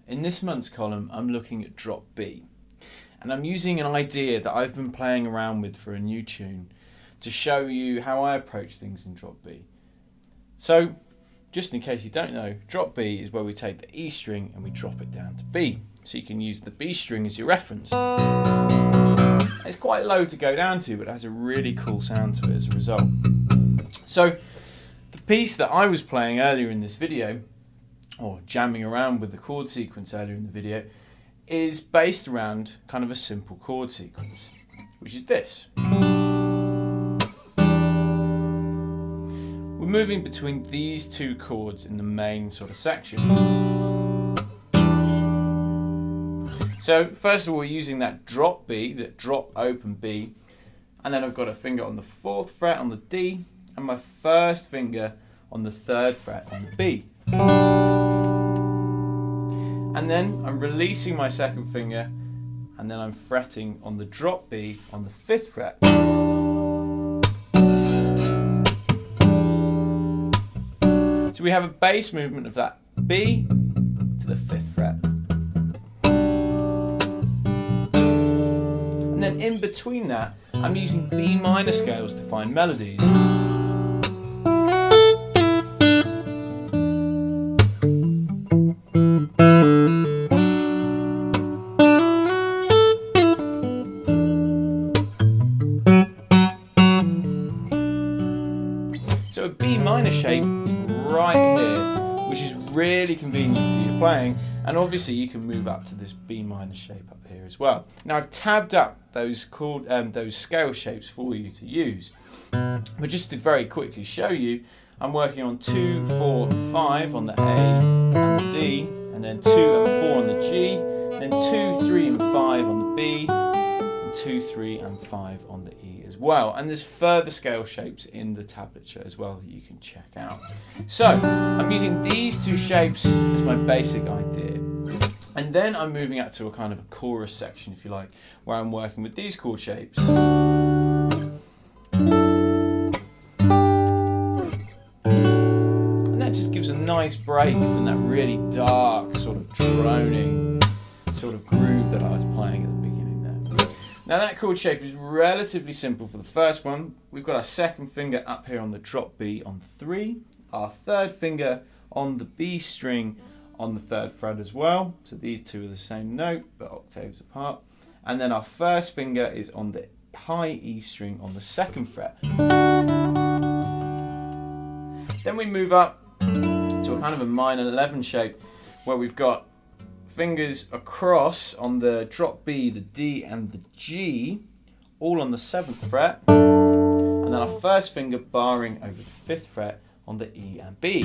In this month's column, I'm looking at drop B, and I'm using an idea that I've been playing around with for a new tune to show you how I approach things in drop B. So, just in case you don't know, drop B is where we take the E string and we drop it down to B. So you can use the B string as your reference. It's quite low to go down to, but it has a really cool sound to it as a result. So, the piece that I was playing earlier in this video, or jamming around with the chord sequence earlier in the video, is based around kind of a simple chord sequence, which is this. We're moving between these two chords in the main sort of section. So first of all, we're using that drop B, that drop open B, and then I've got a finger on the 4th fret on the D, and my first finger on the 3rd fret on the B. And then I'm releasing my 2nd finger, and then I'm fretting on the drop B on the 5th fret. So we have a bass movement of that B to the 5th fret. And then in between that, I'm using B minor scales to find melodies. So a B minor shape is right here, which is really convenient for your playing, and obviously you can move up to this B minor shape up here as well. Now I've tabbed up those scale shapes for you to use, but just to very quickly show you, I'm working on 2, 4, 5 on the A and the D, and then 2 and 4 on the G, then 2, 3 and 5 on the B, 2, 3 and 5 on the E as well, and there's further scale shapes in the tablature as well that you can check out. So I'm using these two shapes as my basic idea, and then I'm moving out to a kind of a chorus section, if you like, where I'm working with these chord shapes. And that just gives a nice break from that really dark sort of droning sort of groove that I was playing at the beginning. Now that chord shape is relatively simple for the first one. We've got our 2nd finger up here on the drop B on the 3, our 3rd finger on the B string on the 3rd fret as well. So these two are the same note but octaves apart. And then our 1st finger is on the high E string on the 2nd fret. Then we move up to a kind of a minor 11 shape where we've got fingers across on the drop B, the D and the G, all on the 7th fret, and then our 1st finger barring over the 5th fret on the E and B.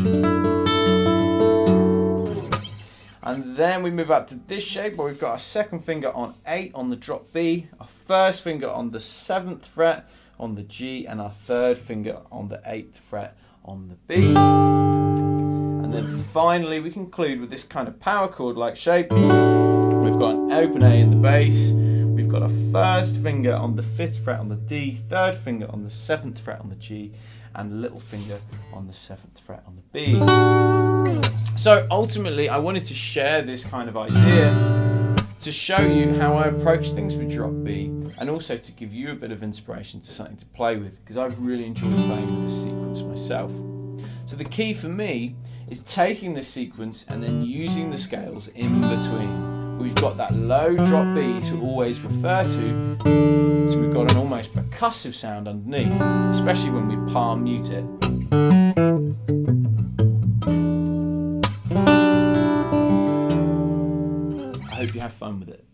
And then we move up to this shape where we've got our 2nd finger on 8 on the drop B, our 1st finger on the 7th fret on the G, and our 3rd finger on the 8th fret on the B. And then finally we conclude with this kind of power chord like shape. We've got an open A in the bass, we've got a 1st finger on the 5th fret on the D, 3rd finger on the 7th fret on the G, and a little finger on the 7th fret on the B. So ultimately I wanted to share this kind of idea to show you how I approach things with drop B, and also to give you a bit of inspiration to something to play with, because I've really enjoyed playing with this sequence myself. So the key for me is taking this sequence and then using the scales in between. We've got that low drop B to always refer to, so we've got an almost percussive sound underneath, especially when we palm mute it. I hope you have fun with it.